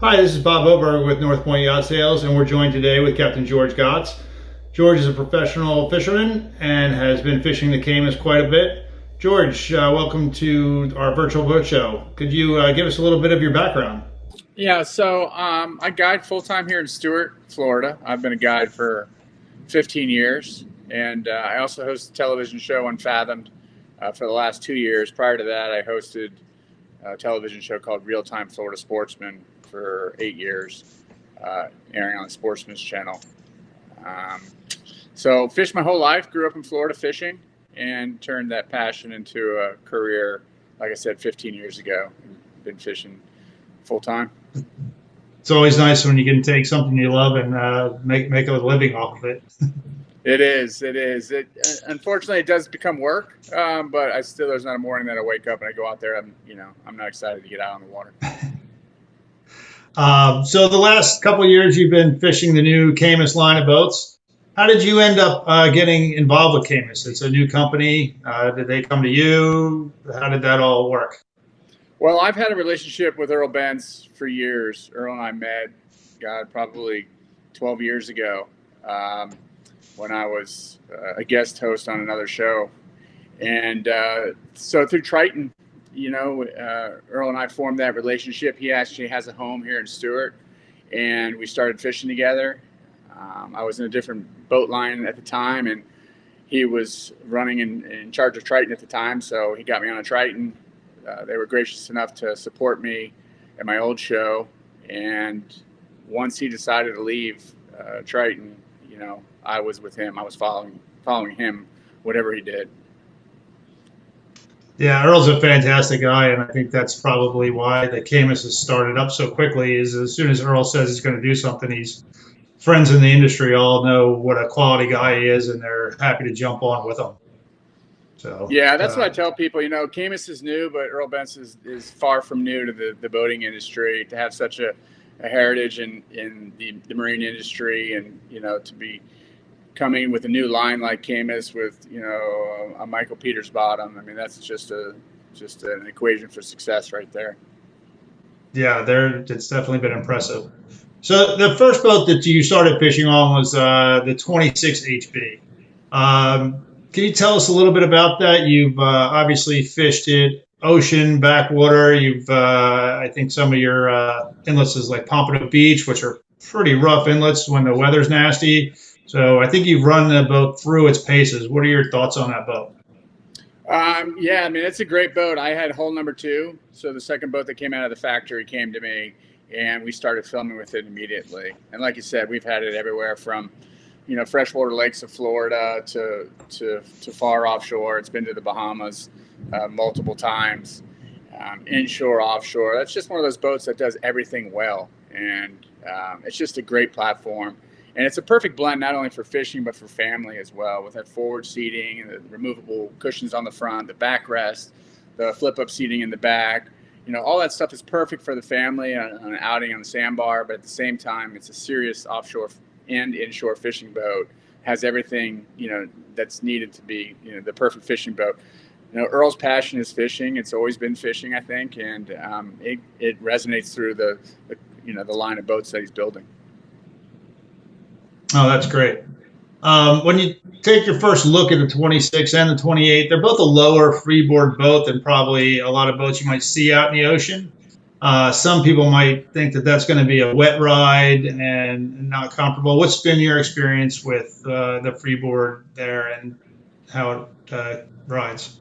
Hi, this is Bob Oberg with Point Yacht Sales, and we're joined today with Captain George Gozdz. George is a professional fisherman and has been fishing the Caymas quite a bit. George, welcome to our virtual boat show. Could you give us a little bit of your background? I guide full time here in Stuart, Florida. I've been a guide for 15 years, and I also host a television show, Unfathomed, for the last 2 years. Prior to that, I hosted a television show called Real Time Florida Sportsman for 8 years, airing on the Sportsman Channel. Um, so, fished my whole life, grew up in Florida fishing, and turned that passion into a career, like I said, 15 years ago. Been fishing full time. It's always nice when you can take something you love and make a living off of it. It is. It is. It unfortunately it does become work, but I still there's not a morning that I wake up and I go out there. I'm not excited to get out on the water. So the last couple of years you've been fishing the new Caymas line of boats. How did you end up getting involved with Caymas? It's a new company. Did they come to you? How did that all work? Well, I've had a relationship with Earl Benz for years. Earl and I met, God, probably 12 years ago, when I was a guest host on another show. And so through Triton, Earl and I formed that relationship. He actually has a home here in Stuart, and we started fishing together. I was in a different boat line at the time, and he was running in charge of Triton at the time, so he got me on a Triton. They were gracious enough to support me at my old show, and once he decided to leave Triton, I was with him. I was following him, whatever he did. Yeah, Earl's a fantastic guy, and I think that's probably why the Camus has started up so quickly. Is as soon as Earl says he's going to do something, he's friends in the industry all know what a quality guy he is, and they're happy to jump on with him. So, Yeah, that's what I tell people. Camus is new, but Earl Benz is far from new to the boating industry. To have such a heritage in the marine industry, and to be coming with a new line like Caymas with a Michael Peters bottom. I mean, that's just an equation for success right there. yeah, it's definitely been impressive. So the first boat that you started fishing on was the 26 HB. Can you tell us a little bit about that? You've obviously fished it ocean, backwater. You've, I think, some of your inlets is like Pompano Beach, which are pretty rough inlets when the weather's nasty. So I think you've run the boat through its paces. What are your thoughts on that boat? Yeah, I mean, it's a great boat. I had hull number two. So the second boat that came out of the factory came to me, and we started filming with it immediately. And like you said, we've had it everywhere from, freshwater lakes of Florida to far offshore. It's been to the Bahamas multiple times, inshore, offshore. That's just one of those boats that does everything well. And it's just a great platform. And it's a perfect blend, not only for fishing, but for family as well, with that forward seating and the removable cushions on the front, the backrest, the flip-up seating in the back. All that stuff is perfect for the family on an outing on the sandbar, but at the same time, it's a serious offshore and inshore fishing boat. Has everything, that's needed to be, the perfect fishing boat. Earl's passion is fishing. It's always been fishing, I think, and it resonates through the line of boats that he's building. Oh, that's great. When you take your first look at the 26 and the 28, they're both a lower freeboard boat than probably a lot of boats you might see out in the ocean. Some people might think that that's going to be a wet ride and not comfortable. What's been your experience with the freeboard there and how it rides?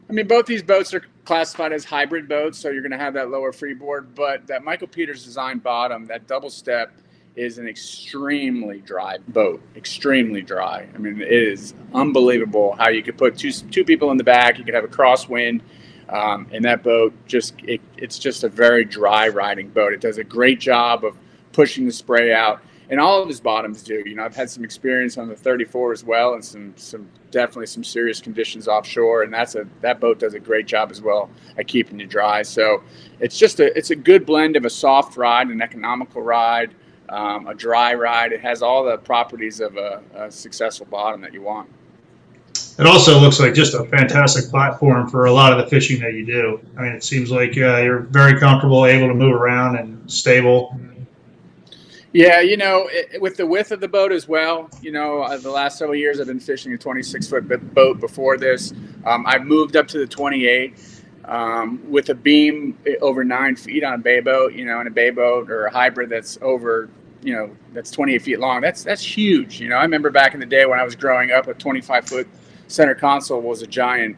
I mean, both these boats are classified as hybrid boats, so you're going to have that lower freeboard, but that Michael Peters design bottom, that double step, is an extremely dry boat, extremely dry. I mean, it is unbelievable how you could put two people in the back. You could have a crosswind, and that boat it's just a very dry riding boat. It does a great job of pushing the spray out, and all of his bottoms do. I've had some experience on the 34 as well, and some definitely some serious conditions offshore, and that boat does a great job as well at keeping you dry. So it's a good blend of a soft ride, an economical ride. A dry ride. It has all the properties of a successful bottom that you want. It also looks like just a fantastic platform for a lot of the fishing that you do. I mean, it seems like you're very comfortable, able to move around and stable. Yeah, with the width of the boat as well, the last several years I've been fishing a 26-foot boat. Before this, I've moved up to the 28 with a beam over 9 feet on a bay boat, in a bay boat or a hybrid that's over, that's 28 feet long. That's huge. I remember back in the day when I was growing up, a 25-foot center console was a giant,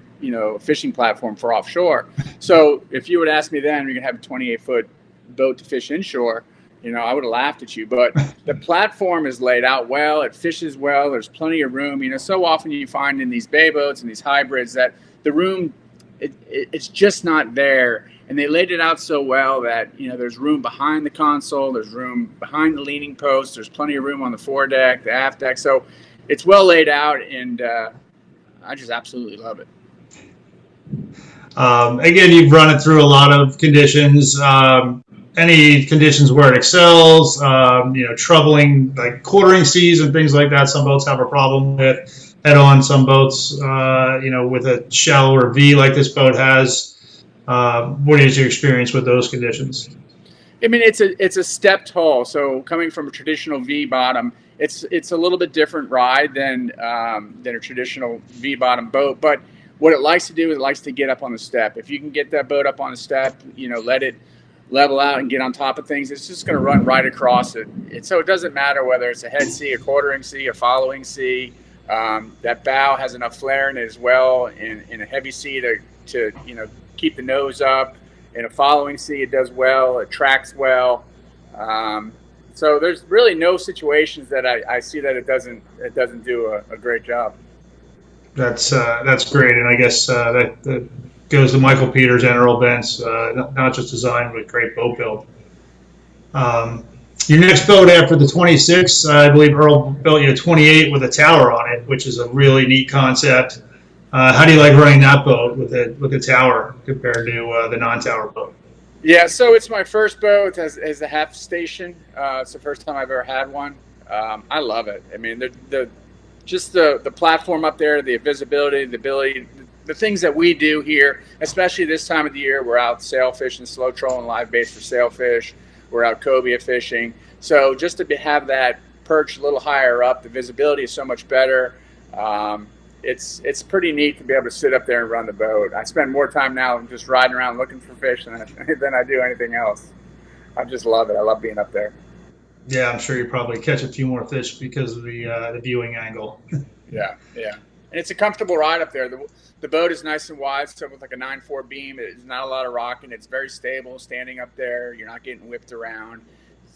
fishing platform for offshore. So if you would ask me then, you're going to have a 28-foot boat to fish inshore, I would have laughed at you. But the platform is laid out well. It fishes well. There's plenty of room. So often you find in these bay boats and these hybrids that the room, it's just not there. And they laid it out so well that, there's room behind the console. There's room behind the leaning post. There's plenty of room on the foredeck, the aft deck. So it's well laid out, and I just absolutely love it. Again, you've run it through a lot of conditions. Any conditions where it excels, troubling like quartering seas and things like that. Some boats have a problem with head on. Some boats, with a shallower V like this boat has. What is your experience with those conditions? I mean, it's a stepped hull. So coming from a traditional V bottom, it's a little bit different ride than a traditional V bottom boat. But what it likes to do is it likes to get up on the step. If you can get that boat up on the step, let it level out and get on top of things, it's just going to run right across it. So it doesn't matter whether it's a head sea, a quartering sea, a following sea. That bow has enough flare in it as well in a heavy sea to keep the nose up. In a following sea, it does well. It tracks well. So there's really no situations that I see that it doesn't do a great job. That's great, and I guess that goes to Michael Peters and Earl Bentz, not just design, but great boat build. Your next boat after the 26, I believe Earl built you a 28 with a tower on it, which is a really neat concept. How do you like running that boat with a tower compared to the non-tower boat? Yeah, so it's my first boat as a half station. It's the first time I've ever had one. I love it. I mean, the platform up there, the visibility, the ability, the things that we do here, especially this time of the year. We're out sail fishing, slow trolling live baits for sailfish. We're out cobia fishing. So just to have that perch a little higher up, the visibility is so much better. It's pretty neat to be able to sit up there and run the boat. I spend more time now just riding around looking for fish than I do anything else. I just love it. I love being up there. Yeah, I'm sure you probably catch a few more fish because of the viewing angle. Yeah. And it's a comfortable ride up there. The boat is nice and wide, so with like a 9.4 beam, it's not a lot of rocking. It's very stable standing up there. You're not getting whipped around.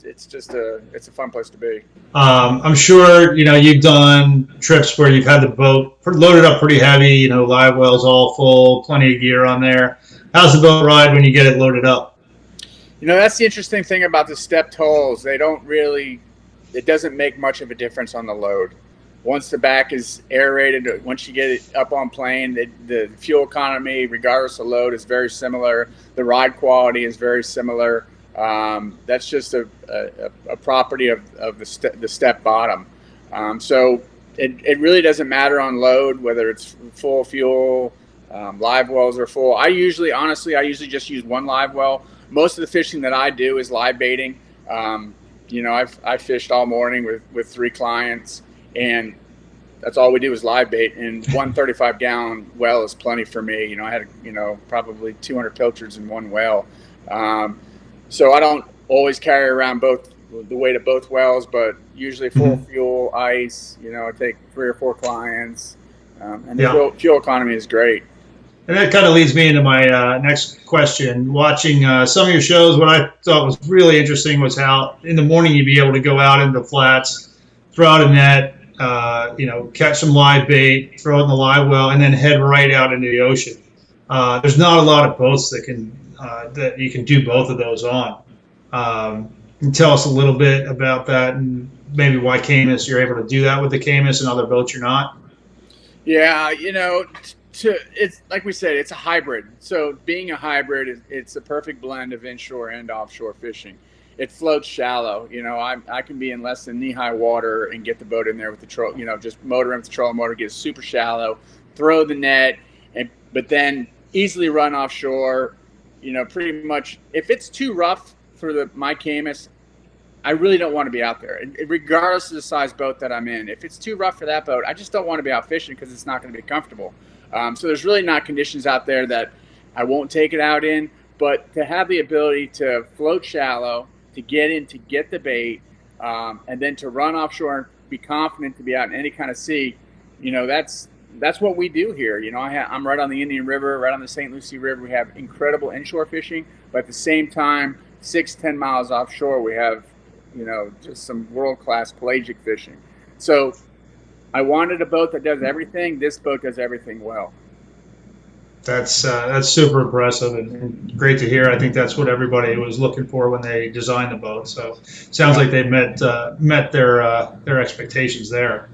It's a fun place to be. I'm sure you've done trips where you've had the boat loaded up pretty heavy. Live wells all full, plenty of gear on there. How's the boat ride when you get it loaded up? That's the interesting thing about the stepped hulls. It doesn't make much of a difference on the load. Once the back is aerated, once you get it up on plane, the fuel economy, regardless of load, is very similar. The ride quality is very similar. That's just a property of the step bottom. So it really doesn't matter on load, whether it's full fuel, live wells are full. I usually just use one live well. Most of the fishing that I do is live baiting. I fished all morning with 3 clients, and that's all we do is live bait. And 135-gallon well is plenty for me. I had probably 200 pilchards in one well. So I don't always carry around the weight of both wells, but usually full fuel, ice. I take 3 or 4 clients, and the fuel economy is great. And that kind of leads me into my next question. Watching some of your shows, what I thought was really interesting was how in the morning you'd be able to go out into the flats, throw out a net, catch some live bait, throw it in the live well, and then head right out into the ocean. There's not a lot of boats that you can do both of those on. Tell us a little bit about that and maybe why Caymas, you're able to do that with the Caymas and other boats you're not. Yeah, it's like we said, it's a hybrid. So being a hybrid, it's a perfect blend of inshore and offshore fishing. It floats shallow. I can be in less than knee-high water and get the boat in there with the troll. Just motor in with the trolling motor, get it super shallow. throw the net, but then easily run offshore. Pretty much if it's too rough for my Caymas, I really don't want to be out there, regardless of the size boat that I'm in. If it's too rough for that boat, I just don't want to be out fishing because it's not going to be comfortable. So there's really not conditions out there that I won't take it out in. But to have the ability to float shallow, to get in, to get the bait, and then to run offshore and be confident to be out in any kind of sea, that's what we do here. I'm right on the Indian River, right on the St. Lucie River. We have incredible inshore fishing, but at the same time, 6-10 miles offshore, we have just some world-class pelagic fishing. So I wanted a boat that does everything. This boat does everything well. That's super impressive and great to hear. I think that's what everybody was looking for when they designed the boat. So sounds like they met their expectations there.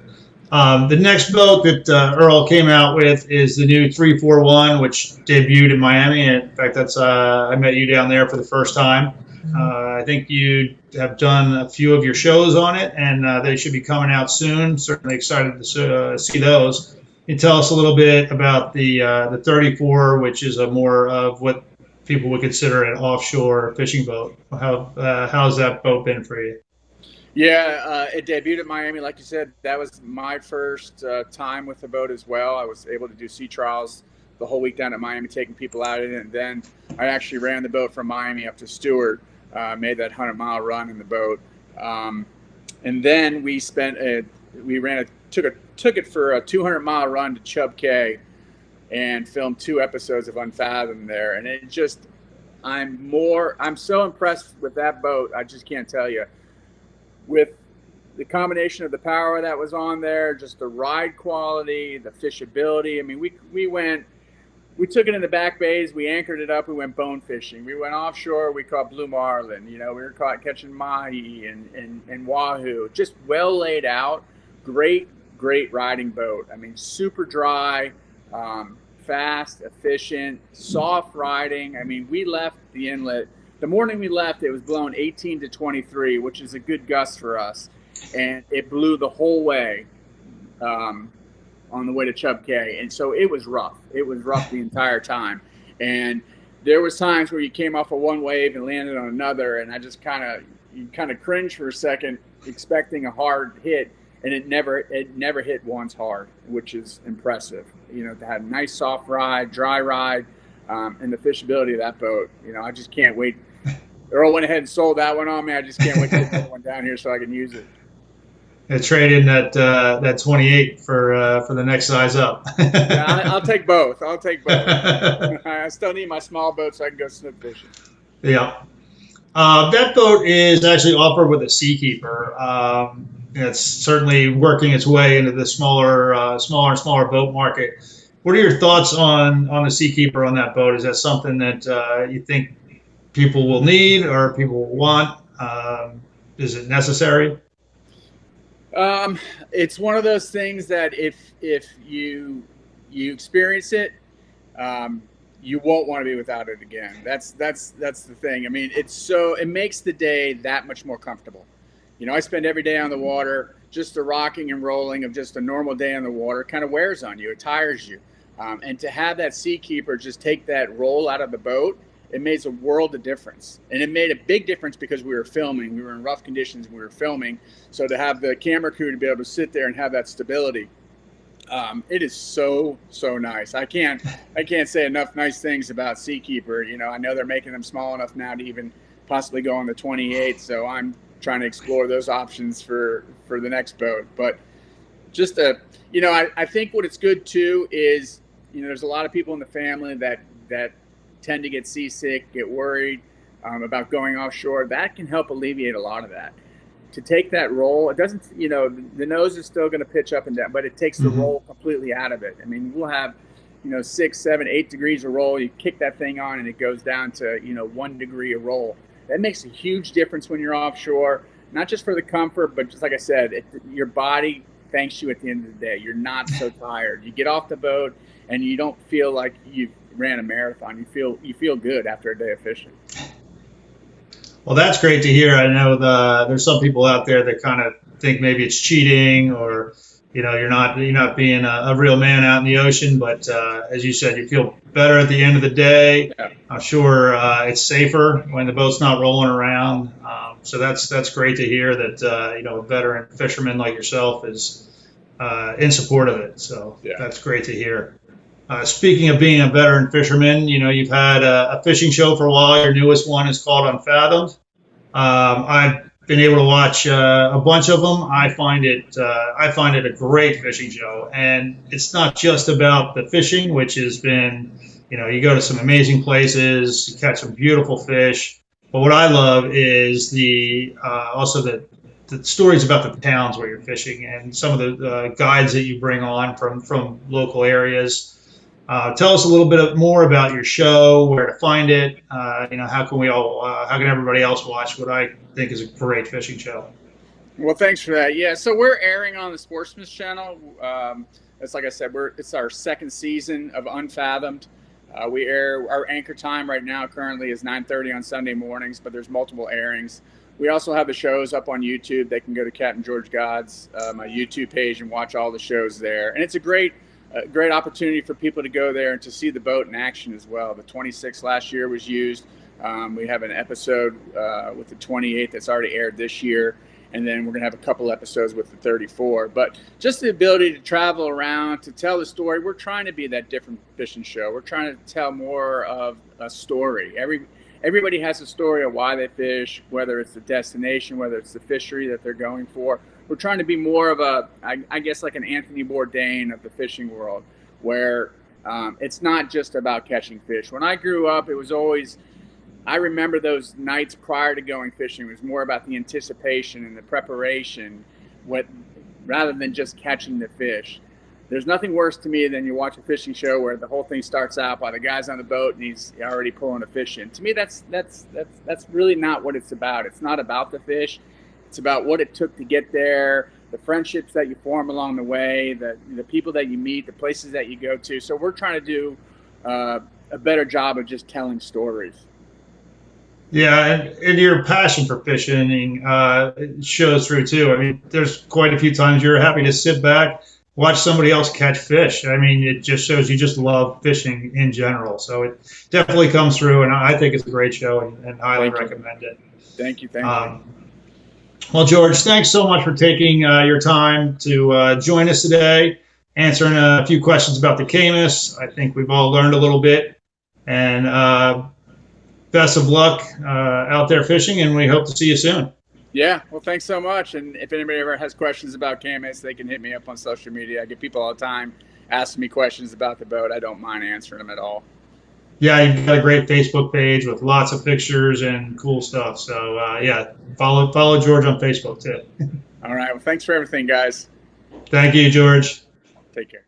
The next boat that Earl came out with is the new 341, which debuted in Miami. In fact, that's I met you down there for the first time. I think you have done a few of your shows on it, and they should be coming out soon. Certainly excited to see those. Can you tell us a little bit about the 34, which is a more of what people would consider an offshore fishing boat? How's that boat been for you? Yeah, it debuted at Miami, like you said. That was my first time with the boat as well. I was able to do sea trials the whole week down at Miami, taking people out in it, and then I actually ran the boat from Miami up to Stewart, made that 100-mile run in the boat, and then we took it for a 200-mile run to Chub Cay, and filmed 2 episodes of Unfathomed there, and I'm so impressed with that boat. I just can't tell you. With the combination of the power that was on there, just the ride quality, the fishability. I mean, we took it in the back bays, we anchored it up, we went bone fishing. We went offshore, we caught blue marlin, we were catching mahi and wahoo. Just well laid out, great riding boat. I mean, super dry, fast, efficient, soft riding. I mean, we left the inlet. The morning we left, it was blowing 18 to 23, which is a good gust for us. And it blew the whole way on the way to Chub Cay. And so it was rough. It was rough the entire time. And there was times where you came off of one wave and landed on another. And I just kind of cringed for a second, expecting a hard hit. And it never hit once hard, which is impressive. To have a nice soft ride, dry ride, and the fishability of that boat. I just can't wait. Earl went ahead and sold that one on me. I just can't wait to get that one down here so I can use it. Yeah, trade in that 28 for the next size up. Yeah, I'll take both. I still need my small boat so I can go snook fishing. Yeah. That boat is actually offered with a Seakeeper. It's certainly working its way into the smaller and smaller boat market. What are your thoughts on the Seakeeper on that boat? Is that something that you think people will need or people will want? Is it necessary? It's one of those things that if you experience it, you won't want to be without it again. That's the thing. I mean, it makes the day that much more comfortable. I spend every day on the water. Just the rocking and rolling of just a normal day on the water kind of wears on you. It tires you. And to have that Seakeeper just take that roll out of the boat, it makes a world of difference. And it made a big difference because we were filming. We were in rough conditions and we were filming. So to have the camera crew to be able to sit there and have that stability, it is so nice. I can't say enough nice things about Seakeeper. I know they're making them small enough now to even possibly go on the 28. So I'm trying to explore those options for the next boat. But just I think what it's good too is, there's a lot of people in the family that tend to get seasick, get worried about going offshore. That can help alleviate a lot of that. To take that roll, it doesn't, the nose is still going to pitch up and down, but it takes the roll completely out of it. I mean, we'll have, 6, 7, 8 degrees of roll. You kick that thing on and it goes down to, 1 degree of roll. That makes a huge difference when you're offshore, not just for the comfort, but just like I said, your body thanks you at the end of the day. You're not so tired. You get off the boat and you don't feel like you've ran a marathon. You feel good after a day of fishing. Well, that's great to hear. I know there's some people out there that kind of think maybe it's cheating or you're not being a real man out in the ocean. But as you said, you feel better at the end of the day. Yeah. I'm sure it's safer when the boat's not rolling around. So that's great to hear that a veteran fisherman like yourself is in support of it. So Yeah. that's great to hear. Speaking of being a veteran fisherman, you've had a fishing show for a while. Your newest one is called Unfathomed. I've been able to watch a bunch of them. I find it a great fishing show, and it's not just about the fishing, which has been, you go to some amazing places, you catch some beautiful fish. But what I love is also the stories about the towns where you're fishing and some of the guides that you bring on from local areas. Tell us a little bit more about your show, where to find it. How can everybody else watch what I think is a great fishing show? Well, thanks for that. Yeah, so we're airing on the Sportsman Channel. It's like I said, it's our second season of Unfathomed. We air our anchor time right now currently is 9:30 on Sunday mornings, but there's multiple airings. We also have the shows up on YouTube. They can go to Captain George Gozdz, my YouTube page, and watch all the shows there. And it's a great opportunity for people to go there and to see the boat in action as well. The 26 last year was used. We have an episode with the 28 that's already aired this year. And then we're going to have a couple episodes with the 34. But just the ability to travel around, to tell the story. We're trying to be that different fishing show. We're trying to tell more of a story. Everybody has a story of why they fish, whether it's the destination, whether it's the fishery that they're going for. We're trying to be more of I guess like an Anthony Bourdain of the fishing world, where it's not just about catching fish. When I grew up, it was always, I remember those nights prior to going fishing. It was more about the anticipation and the preparation, rather than just catching the fish. There's nothing worse to me than you watch a fishing show where the whole thing starts out by the guy's on the boat and he's already pulling a fish in. To me, that's really not what it's about. It's not about the fish. It's about what it took to get there, the friendships that you form along the way, the people that you meet, the places that you go to. So we're trying to do a better job of just telling stories. Yeah, and your passion for fishing it shows through too. I mean, there's quite a few times you're happy to sit back, watch somebody else catch fish. I mean, it just shows you just love fishing in general. So it definitely comes through, and I think it's a great show and highly recommend it. Thank you. Thank you. Well, George, thanks so much for taking your time to join us today, answering a few questions about the Caymas. I think we've all learned a little bit, and best of luck out there fishing, and we hope to see you soon. Yeah, well, thanks so much. And if anybody ever has questions about Caymas, they can hit me up on social media. I get people all the time asking me questions about the boat. I don't mind answering them at all. Yeah, you've got a great Facebook page with lots of pictures and cool stuff. So, yeah, follow George on Facebook, too. All right. Well, thanks for everything, guys. Thank you, George. Take care.